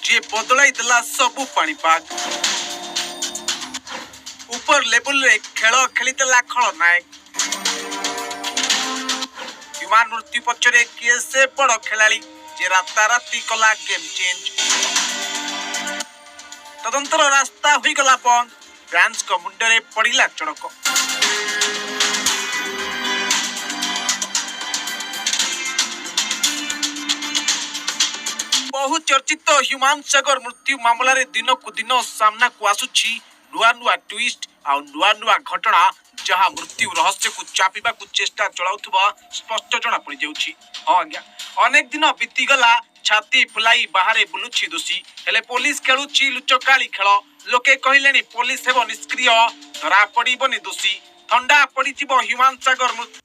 जे बदलाई देला सबु पाणीपाग ऊपर लेवल रे खेल खेली देला खलनायक विमान मृत्यु पक्षरे किए से बड़ खेलाड़ी जे राताराती कला गेम चेंज तदंतर रास्ता हुई गला बंद फ्रांस को मुंडरे पड़िला चड़क बहु चर्चित ह्यूमान सागर मृत्यु मामला रे दिन को दिन सामना को आसुछि नुआ नुआ ट्विस्ट आ नुआ नुआ घटना जहाँ मृत्यु रहस्य को चापिबा को चेष्टा चलाउथबा स्पष्ट जना पड़ जाउछि। हां आज्ञा अनेक दिन बीती गला छाती फुलाई बाहरे बुलुछि दोषी हेले पुलिस खेलुछि लुचकाली खेल लोके कहिलेनी पुलिस हेबो निष्क्रिय धरा पड़िबनी दोषी ठंडा पड़िजिबो ह्यूमान सागर मृत्यु।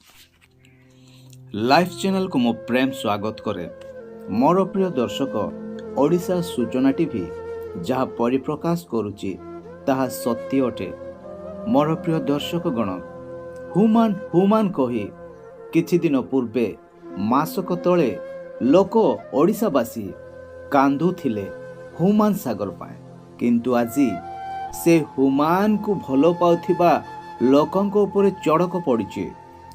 लाइफ चैनल को मो प्रेम स्वागत करे मोर प्रिय दर्शक ओडिशा सूचना टीवी जहाँ परिप्रकाश करुची ताहा सत्य अटे। मोर प्रिय दर्शक गण हुमान हुमान कही किछि दिन पूर्वे मासक तले लोक ओडिशावासी कांदुथिले हुमान सागर पाए किंतु आजी से हुमान को भलो पाउथिबा लोकंक उपरे चड़क पड़िछि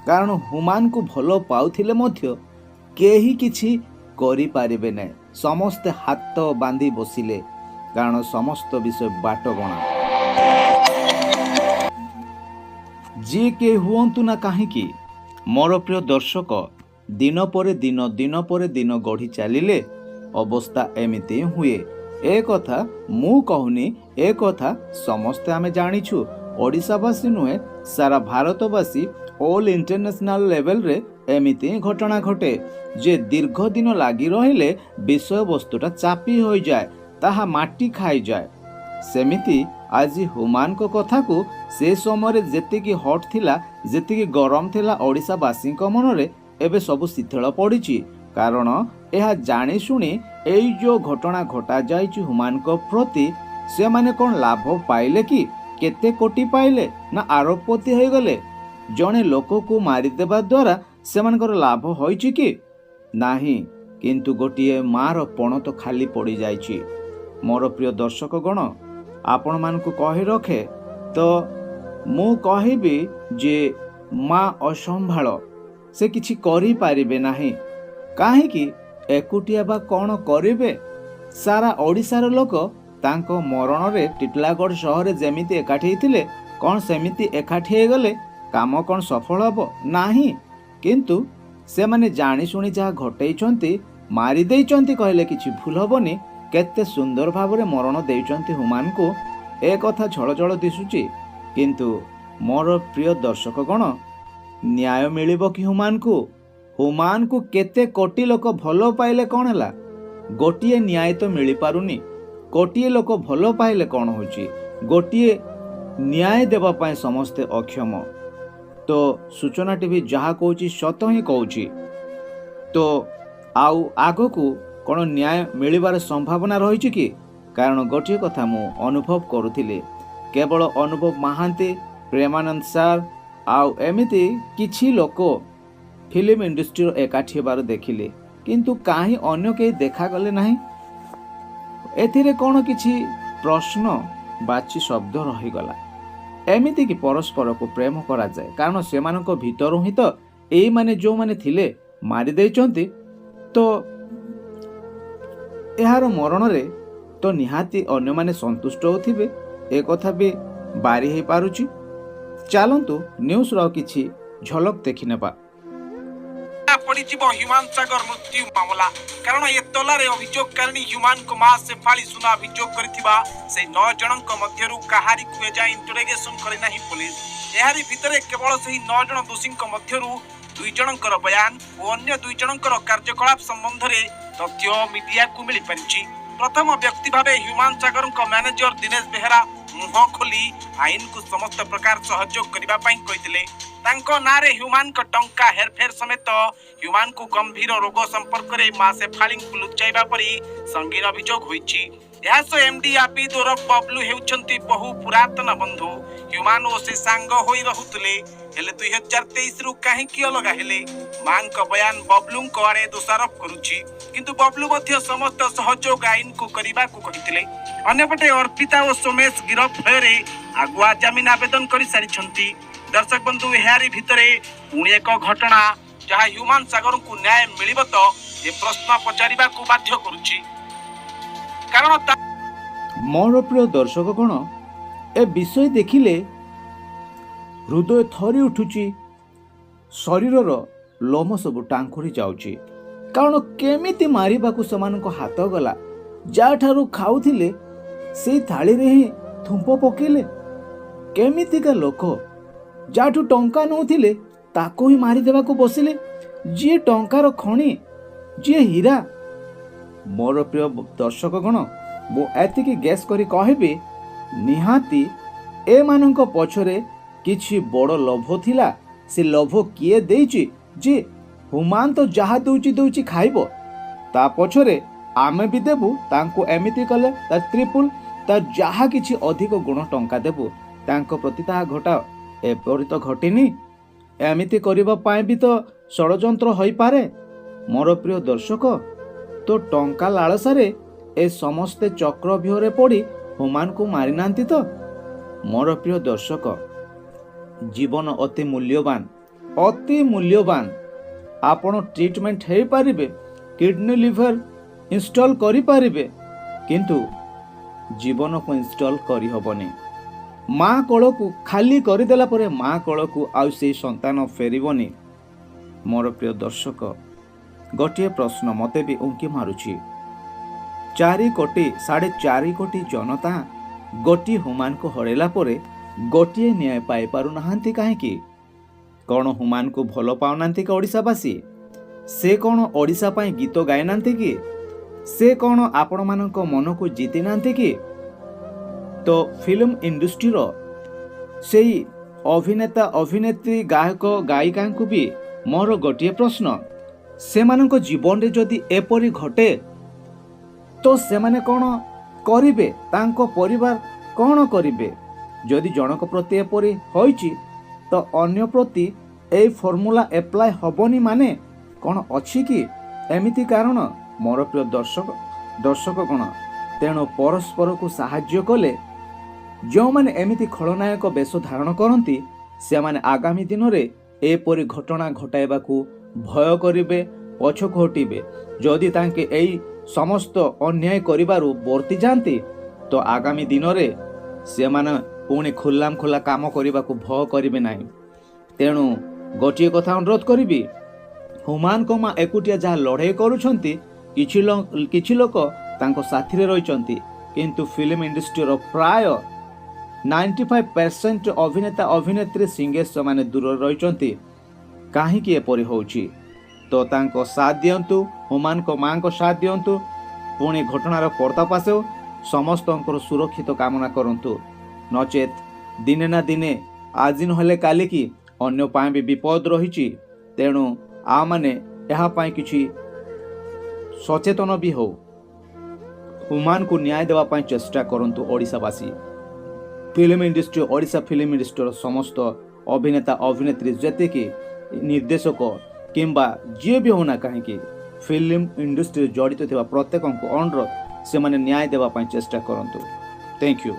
कारण हुमान को भलो पाउथिले मध्य केही किछि करि पारिबे नै समस्त हाथ बांधी बसिले कारण समस्त विषय बाट गणा जी के हुअंतु ना काहेकि मोर प्रिय दर्शक दिन पर दिन दिन पर दिन गढ़ी चलिले अवस्था एमिति हुए ए कथा मु कहूनी ए कथा समस्ते आमे जानिछु ओडिशावासी नुहे सारा भारतवासी ऑल इंटरनेशनल लेवल रे एमिति घटना घटे जे दीर्घ दिन लागी रहिले विषय वस्तुटा चापी हो जाए ताहा माटी खाई जाए सेमिति आज हुमान को कथा को से समय जेतिकी हट थिला जेतिकी गरम थिला ओडिशावासी मन रे एबे सब शिथिल पड़िछि कारण यह जानी शुणी एई जो घटना घटा जाइछि हुमान को प्रति से माने कोन लाभ पाइले कि केते कोटी पाइले ना आरोपपति हो गले जने लोक को मारिदेवा द्वारा सेमानकर लाभ होइछि कि नाही किंतु गोटिए मार पण तो खाली पड़ी जाइछि। मोर प्रिय दर्शक गण आपण मान को कहि रखे तो मु कहिबी जे माँ असंभाळ से किछि करि पारिबे नाही काहेकि एकुटिया बा कोन करिबे सारा ओडिशार लोक तांको मरण रे टिटलागढ़ शहर जेमिति एकाठी थिले कोन सेमिति एकाठी हे गले काम कोन सफल हबो नाही किंतु से माने जानी शुणी जहाँ घटैछंती मारी देइछंती कहले किछि भूल हबनी केते सुंदर भावरे मरण देइछंती हुमान को ए कथा झळ झळ दिसुची किंतु मोर प्रिय दर्शक गण न्याय मिलिबो कि हुमान को केते कोटी लोक भलो पाइले कोन हला गोटिए न्याय तो मिली पारुनी कोटिए लोक भलो पाइले कोन होची गोटिए न्याय देबा पाए समस्ते अक्षम तो सूचना टीवी जहाँ कहूँ सत ही कहूँ तो आउ आग को कौन न्याय मिलबार संभावना रही कि कारण गोटे कथा मु अनुभव करुଥିଲି केवल अनुभव महांती प्रेमानंद सार आउ एमिति किछि लोक फिल्म इंडस्ट्री एकाठी बार देखिले किंतु काहे अन्य के देखा गले नहीं एथिरे कौन किछि प्रश्न बाची शब्द रही गला एमिति कि परस्पर को प्रेम करा जाए कारण से भीतर ही तो यही माने जो माने थिले मारी देइचंती तो यार मरण रे तो निहाती अन्य माने संतुष्ट होथिबे ए कथा भी बारी हे पारुची चलंतु न्यूज रो किछि झलक देखि नेबा पड़िजिबो ह्यूमान सागर मृत्यु मामला कारण ये तलारे अभियोगकारिणी ह्यूमान को मां से फाली सुना अभियोग करथिबा से 9 जनक मध्यरु कहारी कुए जा इंटरोगेशन करे नाही पुलिस एहारी भितरे केवल सही 9 जन दोषीक मध्यरु 2 जनकर बयान और अन्य 2 जनकर कार्यकलाप संबंध रे तथ्य मीडिया को मिली परिछि। प्रथम व्यक्ति भाबे ह्यूमान सागर को मैनेजर दिनेश बेहरा मुह खोली आईन को समस्त प्रकार सहयोग करबा पई कहिथिले तांको नारे ह्यूमान को टंका हेरफेर समेत ह्यूमान को गंभीर रोग संपर्क रे मासे फालिंग को लुचाइबा परी संगीन अभियोग होईछि। ଏହାସହ ଏମଡି ଆପିଦ ଓରଫ ବବଲୁ ହେଉଛନ୍ତି ବହୁ ପୁରାତନ ବନ୍ଧୁ। ହ୍ୟୁମାନ ଓ ସେ ସାଙ୍ଗ ହୋଇ ରହୁଥିଲେ, ହେଲେ 2023ରୁ କାହିଁକି ଅଲଗା ହେଲେ? ମାଙ୍କ ବୟାନ ବବଲୁଙ୍କ ଆଡେ ଦୋଷାରୋପ କରୁଛି, କିନ୍ତୁ ବବଲୁ ମଧ୍ୟ ସମସ୍ତ ସହଯୋଗ ଆଇନକୁ କରିବାକୁ କହିଥିଲେ। ଅନ୍ୟପଟେ ଅର୍ପିତା ଓ ସୋମେଶ ଗିରଫ ଭୟରେ ଆଗୁଆ ଜାମିନ ଆବେଦନ କରିସାରିଛନ୍ତି। ଦର୍ଶକ ବନ୍ଧୁ, ଏହାରି ଭିତରେ ପୁଣି ଏକ ଘଟଣା ଯାହା ହ୍ୟୁମାନ ସାଗରଙ୍କୁ ନ୍ୟାୟ ମିଳିବ ତ ଏ ପ୍ରଶ୍ନ ପଚାରିବାକୁ ବାଧ୍ୟ କରୁଛି। କାରଣ ମୋର ପ୍ରିୟ ଦର୍ଶକ ଗଣ, ଏ ବିଷୟ ଦେଖିଲେ ହୃଦୟ ଥରି ଉଠୁଛି, ଶରୀରର ଲୋମ ସବୁ ଟାଙ୍କୁରି ଯାଉଛି। କାରଣ କେମିତି ମାରିବାକୁ ସେମାନଙ୍କ ହାତ ଗଲା, ଯାହାଠାରୁ ଖାଉଥିଲେ ସେଇ ଥାଳିରେ ହିଁ ଥୁମ୍ପ ପକେଇଲେ। କେମିତିକା ଲୋକ, ଯାହାଠୁ ଟଙ୍କା ନେଉଥିଲେ ତାକୁ ହିଁ ମାରିଦେବାକୁ ବସିଲେ। ଯିଏ ଟଙ୍କାର ଖଣି, ଯିଏ ହୀରା। ମୋର ପ୍ରିୟ ଦର୍ଶକ ଗଣ, ମୁଁ ଏତିକି ଗେସ୍ କରି କହିବି, ନିହାତି ଏମାନଙ୍କ ପଛରେ କିଛି ବଡ଼ ଲୋଭ ଥିଲା। ସେ ଲୋଭ କିଏ ଦେଇଛି? ଯେ ହ୍ୟୁମାନ ତ ଯାହା ଦେଉଛି ଖାଇବ, ତା ପଛରେ ଆମେ ବି ଦେବୁ, ତାଙ୍କୁ ଏମିତି କଲେ ତା ତ୍ରିପୁଲ, ତା ଯାହା କିଛି ଅଧିକ ଗୁଣ ଟଙ୍କା ଦେବୁ ତାଙ୍କ ପ୍ରତି। ତାହା ଘଟା ଏପରି ତ ଘଟିନି। ଏମିତି କରିବା ପାଇଁ ବି ତ ଷଡ଼ଯନ୍ତ୍ର ହୋଇପାରେ। ମୋର ପ୍ରିୟ ଦର୍ଶକ, ତ ଟଙ୍କା ଲାଳସାରେ ଏ ସମସ୍ତେ ଚକ୍ରବ୍ୟୁହରେ ପଡ଼ି ହ୍ୟୁମାନଙ୍କୁ ମାରିନାହାନ୍ତି ତ? ମୋର ପ୍ରିୟ ଦର୍ଶକ, ଜୀବନ ଅତି ମୂଲ୍ୟବାନ, ଅତି ମୂଲ୍ୟବାନ। ଆପଣ ଟ୍ରିଟମେଣ୍ଟ ହେଇପାରିବେ, କିଡନୀ ଲିଭର ଇନଷ୍ଟଲ କରିପାରିବେ, କିନ୍ତୁ ଜୀବନକୁ ଇନଷ୍ଟଲ କରିହେବନି। ମା କୋଳକୁ ଖାଲି କରିଦେଲା ପରେ ମା କୋଳକୁ ଆଉ ସେଇ ସନ୍ତାନ ଫେରିବନି। ମୋର ପ୍ରିୟ ଦର୍ଶକ, ଗୋଟିଏ ପ୍ରଶ୍ନ ମୋତେ ବି ଉଙ୍କି ମାରୁଛି। 4 କୋଟି 4.5 କୋଟି ଜନତା ଗୋଟିଏ ହ୍ୟୁମାନଙ୍କୁ ହରାଇଲା ପରେ ଗୋଟିଏ ନ୍ୟାୟ ପାଇପାରୁନାହାନ୍ତି କାହିଁକି? କ'ଣ ହ୍ୟୁମାନଙ୍କୁ ଭଲ ପାଉନାହାନ୍ତି କି ଓଡ଼ିଶାବାସୀ? ସେ କ'ଣ ଓଡ଼ିଶା ପାଇଁ ଗୀତ ଗାଇନାହାନ୍ତି କି? ସେ କ'ଣ ଆପଣମାନଙ୍କ ମନକୁ ଜିତି ନାହାନ୍ତି କି? ତ ଫିଲ୍ମ ଇଣ୍ଡଷ୍ଟ୍ରିର ସେଇ ଅଭିନେତା ଅଭିନେତ୍ରୀ ଗାୟକ ଗାୟିକାଙ୍କୁ ବି ମୋର ଗୋଟିଏ ପ୍ରଶ୍ନ, ସେମାନଙ୍କ ଜୀବନରେ ଯଦି ଏପରି ଘଟେ ତ ସେମାନେ କ'ଣ କରିବେ? ତାଙ୍କ ପରିବାର କ'ଣ କରିବେ? ଯଦି ଜଣକ ପ୍ରତି ଏପରି ହୋଇଛି ତ ଅନ୍ୟ ପ୍ରତି ଏଇ ଫର୍ମୁଲା ଆପ୍ଲାଏ ହେବନି ମାନେ କ'ଣ ଅଛି କି ଏମିତି କାରଣ? ମୋର ପ୍ରିୟ ଦର୍ଶକ କ'ଣ, ତେଣୁ ପରସ୍ପରକୁ ସାହାଯ୍ୟ କଲେ ଯେଉଁମାନେ ଏମିତି ଖଳନାୟକ ବେଶ ଧାରଣ କରନ୍ତି ସେମାନେ ଆଗାମୀ ଦିନରେ ଏପରି ଘଟଣା ଘଟାଇବାକୁ ଭୟ କରିବେ, ପଛକୁ ହଟିବେ। ଯଦି ତାଙ୍କେ ଏଇ ସମସ୍ତ ଅନ୍ୟାୟ କରିବାରୁ ବର୍ତ୍ତି ଯାଆନ୍ତି ତ ଆଗାମୀ ଦିନରେ ସେମାନେ ପୁଣି ଖୋଲା କାମ କରିବାକୁ ଭୟ କରିବେ ନାହିଁ। ତେଣୁ ଗୋଟିଏ କଥା ଅନୁରୋଧ କରିବି, ହ୍ୟୁମାନଙ୍କ ମା ଏକୁଟିଆ ଯାହା ଲଢ଼େଇ କରୁଛନ୍ତି, କିଛି ଲୋକ ତାଙ୍କ ସାଥିରେ ରହିଛନ୍ତି, କିନ୍ତୁ ଫିଲ୍ମ ଇଣ୍ଡଷ୍ଟ୍ରିର ପ୍ରାୟ 95% ଅଭିନେତା ଅଭିନେତ୍ରୀ ସିଙ୍ଗର୍ସ ସେମାନେ ଦୂରରେ ରହିଛନ୍ତି। କାହିଁକି ଏପରି ହେଉଛି? ତ ତାଙ୍କ ସାଥ ଦିଅନ୍ତୁ, ହ୍ୟୁମାନଙ୍କ ମାଙ୍କ ସାଥ ଦିଅନ୍ତୁ, ପୁଣି ଘଟଣାର ପର୍ଦ୍ଦାଫାଶ ହେଉ, ସମସ୍ତଙ୍କର ସୁରକ୍ଷିତ କାମନା କରନ୍ତୁ। ନଚେତ୍ ଦିନେ ନା ଦିନେ, ଆଜି ନହେଲେ କାଲିକି ଅନ୍ୟ ପାଇଁ ବି ବିପଦ ରହିଛି। ତେଣୁ ଆମମାନେ ଏହା ପାଇଁ କିଛି ସଚେତନ ବି ହେଉ, ହ୍ୟୁମାନଙ୍କୁ ନ୍ୟାୟ ଦେବା ପାଇଁ ଚେଷ୍ଟା କରନ୍ତୁ। ଓଡ଼ିଶାବାସୀ, ଫିଲ୍ମ ଇଣ୍ଡଷ୍ଟ୍ରି, ଓଡ଼ିଶା ଫିଲ୍ମ ଇଣ୍ଡଷ୍ଟ୍ରିର ସମସ୍ତ ଅଭିନେତା ଅଭିନେତ୍ରୀ, ଯେତିକି ନିର୍ଦ୍ଦେଶକ କିମ୍ବା ଯିଏ ବି ହେଉନା କାହିଁକି, ଫିଲ୍ମ ଇଣ୍ଡଷ୍ଟ୍ରିରେ ଜଡ଼ିତ ଥିବା ପ୍ରତ୍ୟେକଙ୍କୁ ଅନୁରୋଧ, ସେମାନେ ନ୍ୟାୟ ଦେବା ପାଇଁ ଚେଷ୍ଟା କରନ୍ତୁ। Thank you.